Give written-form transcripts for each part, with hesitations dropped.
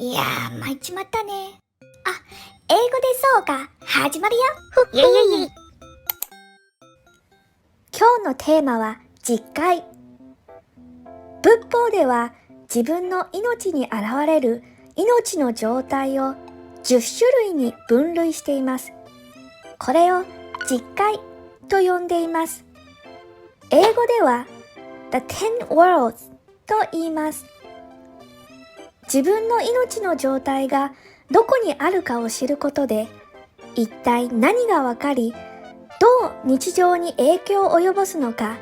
いやー、参っちまったね。あ、英語でそうか、始まるよ。イェイイェイイェイ。今日のテーマは実戒。仏法では自分の命に現れる命の状態を10種類に分類しています。これを実戒と呼んでいます。英語では The Ten Worlds と言います。自分の命の状態がどこにあるかを知ることで、一体何がわかり、どう日常に影響を及ぼすのか、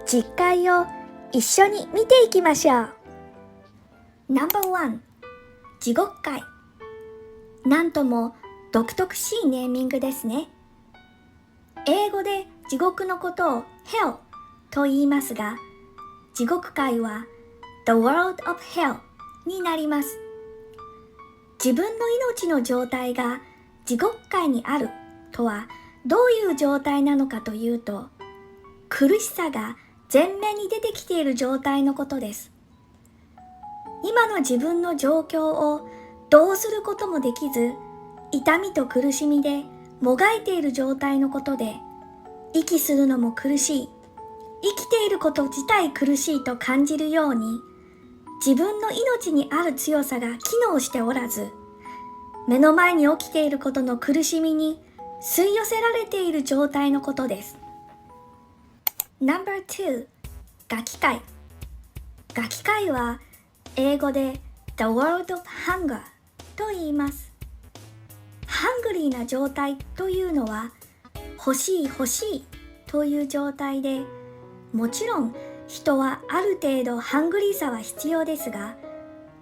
実戒を一緒に見ていきましょう。No.1 地獄界。なんとも独特しいネーミングですね。英語で地獄のことを Hell と言いますが、地獄界は The World of Hell になります。自分の命の状態が地獄界にあるとはどういう状態なのかというと、苦しさが前面に出てきている状態のことです。今の自分の状況をどうすることもできず、痛みと苦しみでもがいている状態のことで、息するのも苦しい、生きていること自体苦しいと感じるように、自分の命にある強さが機能しておらず、目の前に起きていることの苦しみに吸い寄せられている状態のことです。No.2 餓鬼界。餓鬼界は英語で The World of Hunger と言います。ハングリーな状態というのは欲しい欲しいという状態で、もちろん人はある程度ハングリーさは必要ですが、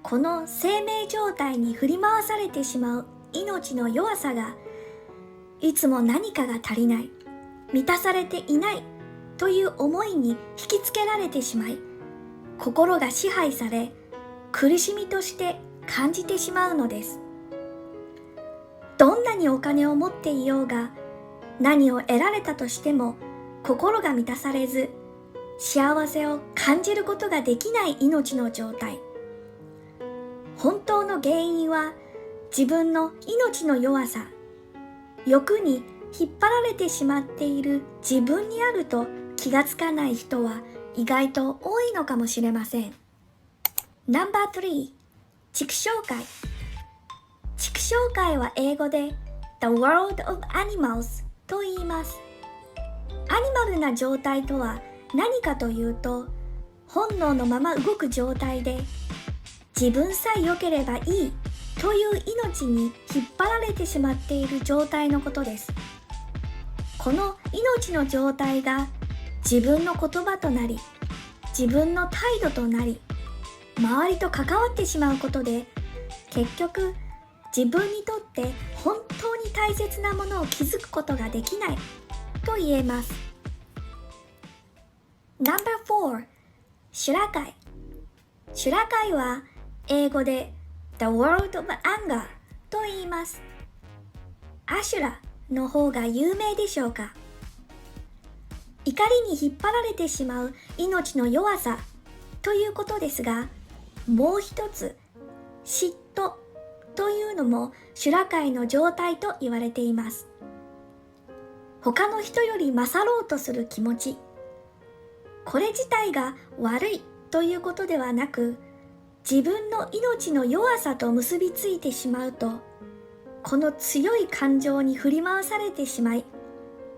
この生命状態に振り回されてしまう命の弱さが、いつも何かが足りない、満たされていないという思いに引きつけられてしまい、心が支配され、苦しみとして感じてしまうのです。どんなにお金を持っていようが、何を得られたとしても心が満たされず、幸せを感じることができない命の状態。本当の原因は自分の命の弱さ、欲に引っ張られてしまっている自分にあると気がつかない人は意外と多いのかもしれません。No.3 畜生界。畜生界は英語で The World of Animals と言います。アニマルな状態とは何かというと、本能のまま動く状態で、自分さえ良ければいいという命に引っ張られてしまっている状態のことです。この命の状態が自分の言葉となり、自分の態度となり、周りと関わってしまうことで、結局自分にとって本当に大切なものを気づくことができないと言えます。No.4 修羅界。修羅界は英語で The World of Anger と言います。アシュラの方が有名でしょうか。怒りに引っ張られてしまう命の弱さということですが、もう一つ嫉妬というのも修羅界の状態と言われています。他の人より勝ろうとする気持ち。これ自体が悪いということではなく、自分の命の弱さと結びついてしまうと、この強い感情に振り回されてしまい、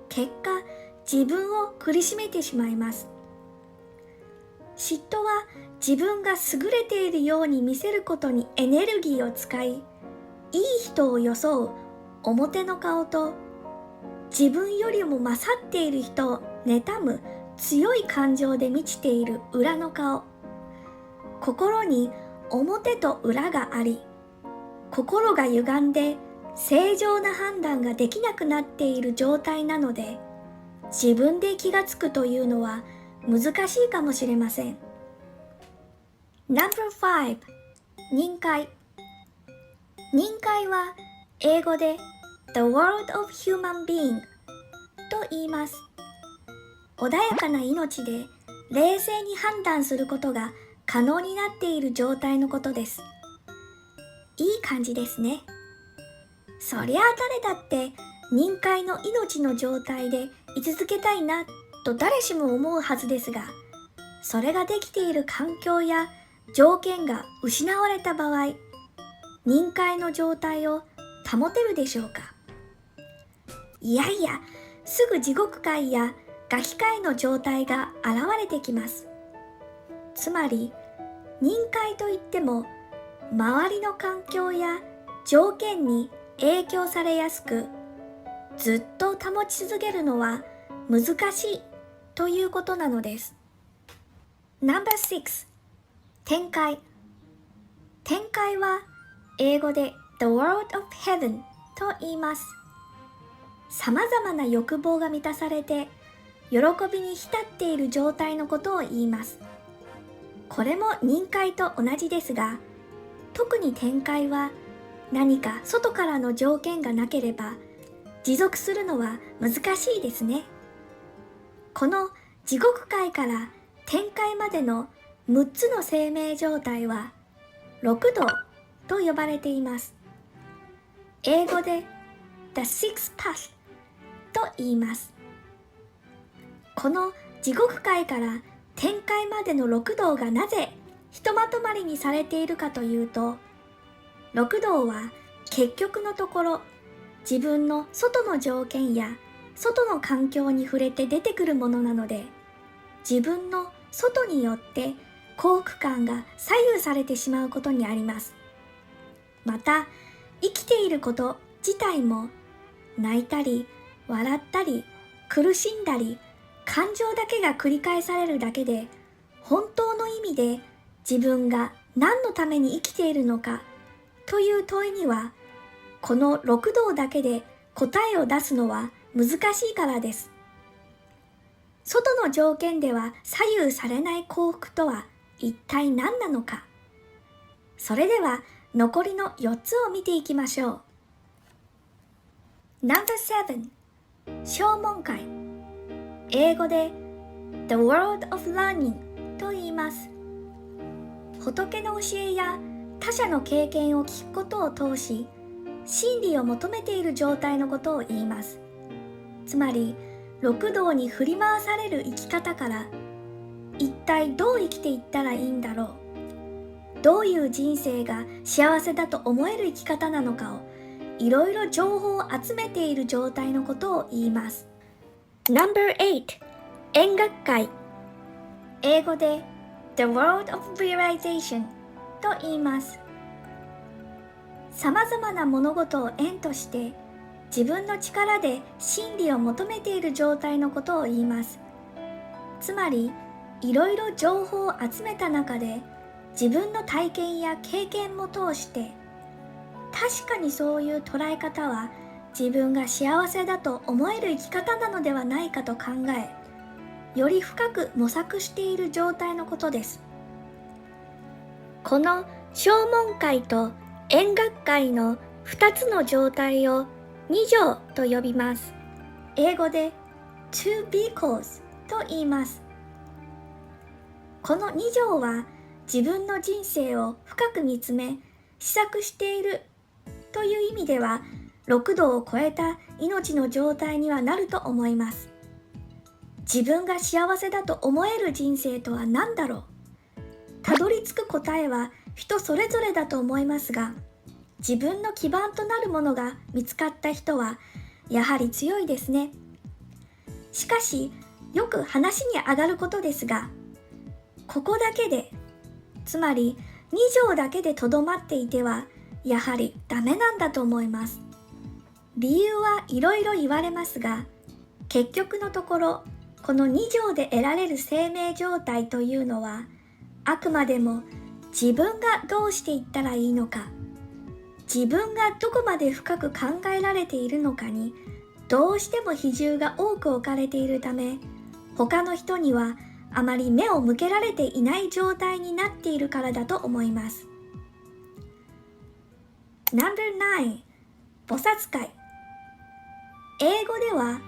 結果自分を苦しめてしまいます。嫉妬は自分が優れているように見せることにエネルギーを使い、いい人を装う表の顔と、自分よりも勝っている人を妬む強い感情で満ちている裏の顔。心に表と裏があり、心が歪んで正常な判断ができなくなっている状態なので、自分で気がつくというのは難しいかもしれません。No.5 忍界。忍界は英語で The World of Human Being と言います。穏やかな命で冷静に判断することが可能になっている状態のことです。いい感じですね。そりゃあ誰だって人界の命の状態で居続けたいなと誰しも思うはずですが、それができている環境や条件が失われた場合、人界の状態を保てるでしょうか。いやいや、すぐ地獄界や餓鬼界の状態が現れてきます。つまり、人界といっても、周りの環境や条件に影響されやすく、ずっと保ち続けるのは難しいということなのです。No.6 天界。天界は英語で The World of Heaven と言います。さまざまな欲望が満たされて喜びに浸っている状態のことを言います。これも人界と同じですが、特に天界は何か外からの条件がなければ持続するのは難しいですね。この地獄界から天界までの6つの生命状態は六道と呼ばれています。英語で The Sixth Path と言います。この地獄界から天界までの六道がなぜひとまとまりにされているかというと、六道は結局のところ自分の外の条件や外の環境に触れて出てくるものなので、自分の外によって幸福感が左右されてしまうことにあります。また、生きていること自体も泣いたり笑ったり苦しんだり感情だけが繰り返されるだけで、本当の意味で自分が何のために生きているのかという問いには、この六道だけで答えを出すのは難しいからです。外の条件では左右されない幸福とは一体何なのか。それでは残りの4つを見ていきましょう。No.7 正門界。英語で The World of Learning と言います。仏の教えや他者の経験を聞くことを通し、真理を求めている状態のことを言います。つまり、六道に振り回される生き方から、一体どう生きていったらいいんだろう、どういう人生が幸せだと思える生き方なのかを、いろいろ情報を集めている状態のことを言います。No.8 円楽界。英語で The World of Realization と言います。さまざまな物事を縁として自分の力で真理を求めている状態のことを言います。つまり、いろいろ情報を集めた中で自分の体験や経験も通して、確かにそういう捉え方は自分が幸せだと思える生き方なのではないかと考え、より深く模索している状態のことです。この正門界と円楽界の2つの状態を二乗と呼びます。英語で two vehicles と言います。この二乗は自分の人生を深く見つめ試作しているという意味では、六道を超えた命の状態にはなると思います。自分が幸せだと思える人生とは何だろう。たどり着く答えは人それぞれだと思いますが、自分の基盤となるものが見つかった人はやはり強いですね。しかし、よく話に上がることですが、ここだけで、つまり二乗だけでとどまっていてはやはりダメなんだと思います。理由はいろいろ言われますが、結局のところ、この二乗で得られる生命状態というのは、あくまでも自分がどうしていったらいいのか、自分がどこまで深く考えられているのかにどうしても比重が多く置かれているため、他の人にはあまり目を向けられていない状態になっているからだと思います。No.9 菩薩界。英語では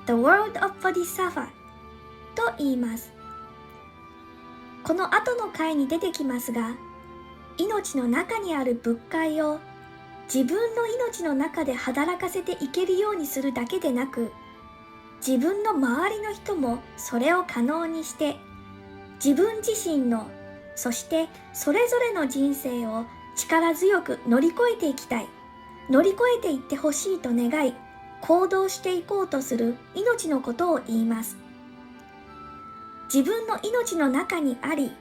The World of Bodhisattva と言います。この後の回に出てきますが、命の中にある物塊を自分の命の中で働かせていけるようにするだけでなく、自分の周りの人もそれを可能にして、自分自身の、そしてそれぞれの人生を力強く乗り越えていきたい、乗り越えていってほしいと願い、行動していこうとする命のことを言います。自分の命の中にあり、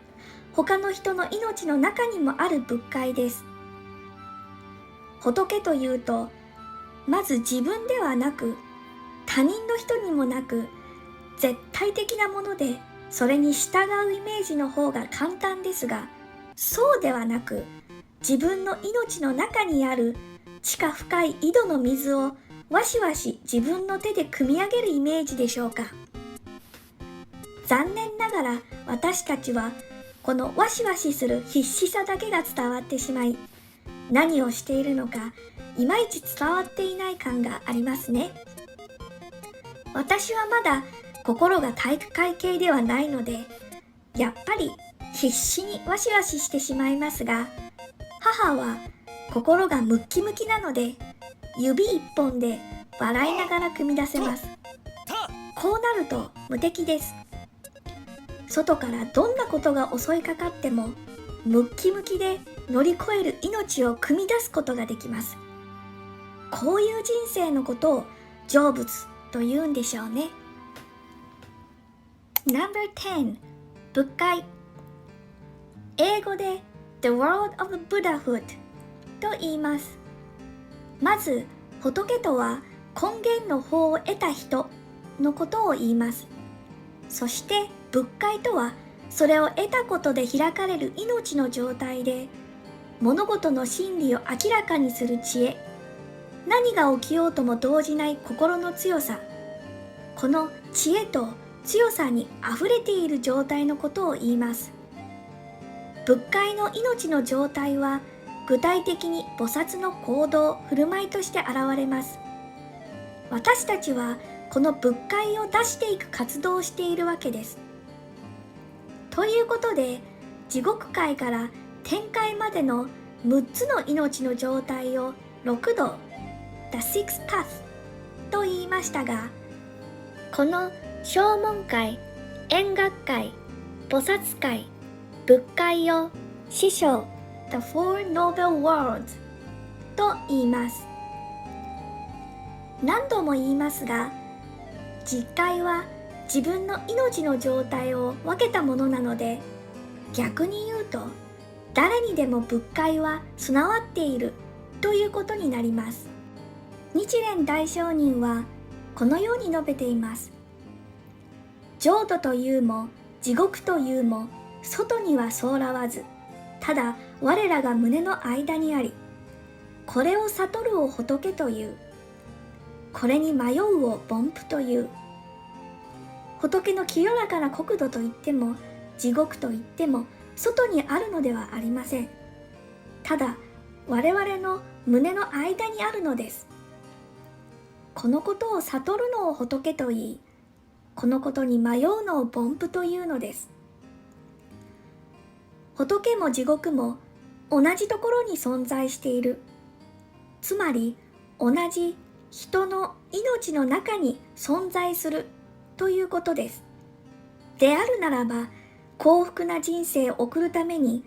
他の人の命の中にもある物塊です。仏というと、まず自分ではなく、他人の人にもなく、絶対的なもので、それに従うイメージの方が簡単ですが、そうではなく、自分の命の中にある地下深い井戸の水をわしわし自分の手で汲み上げるイメージでしょうか。残念ながら私たちはこのわしわしする必死さだけが伝わってしまい、何をしているのかいまいち伝わっていない感がありますね。私はまだ心が体育会系ではないので、やっぱり必死にわしわししてしまいますが、母は心がムッキムキなので、指一本で笑いながら組み出せます。こうなると無敵です。外からどんなことが襲いかかっても、ムッキムキで乗り越える命を組み出すことができます。こういう人生のことを成仏と言うんでしょうね。No.10 仏界。英語で The World of Buddhahood と言います。まず仏とは根源の法を得た人のことを言います。そして仏界とはそれを得たことで開かれる命の状態で、物事の真理を明らかにする知恵、何が起きようとも動じない心の強さ、この知恵と強さにあふれている状態のことを言います。仏界の命の状態は具体的に菩薩の行動・振る舞いとして現れます。私たちはこの仏界を出していく活動をしているわけです。ということで、地獄界から天界までの6つの命の状態を六道 The Sixth Path と言いましたが、この正門界、円覚界、菩薩界、仏界を師匠 The Four Noble Worlds と言います。何度も言いますが、実界は自分の命の状態を分けたものなので、逆に言うと誰にでも仏界は備わっているということになります。日蓮大聖人はこのように述べています。浄土というも地獄というも外にはそうらわず、ただ我らが胸の間にあり、これを悟るを仏という。これに迷うを凡夫という。仏の清らかな国土といっても地獄といっても外にあるのではありません。ただ我々の胸の間にあるのです。このことを悟るのを仏と言い、このことに迷うのを凡夫というのです。仏も地獄も同じところに存在している。つまり同じ人の命の中に存在するということです。であるならば、幸福な人生を送るために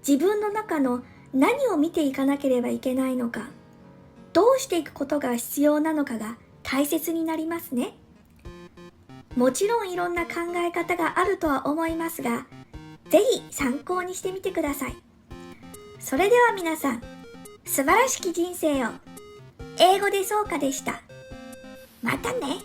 自分の中の何を見ていかなければいけないのか、どうしていくことが必要なのかが大切になりますね。もちろんいろんな考え方があるとは思いますが、ぜひ参考にしてみてください。それでは皆さん、素晴らしき人生を。英語でそうかでした。またね。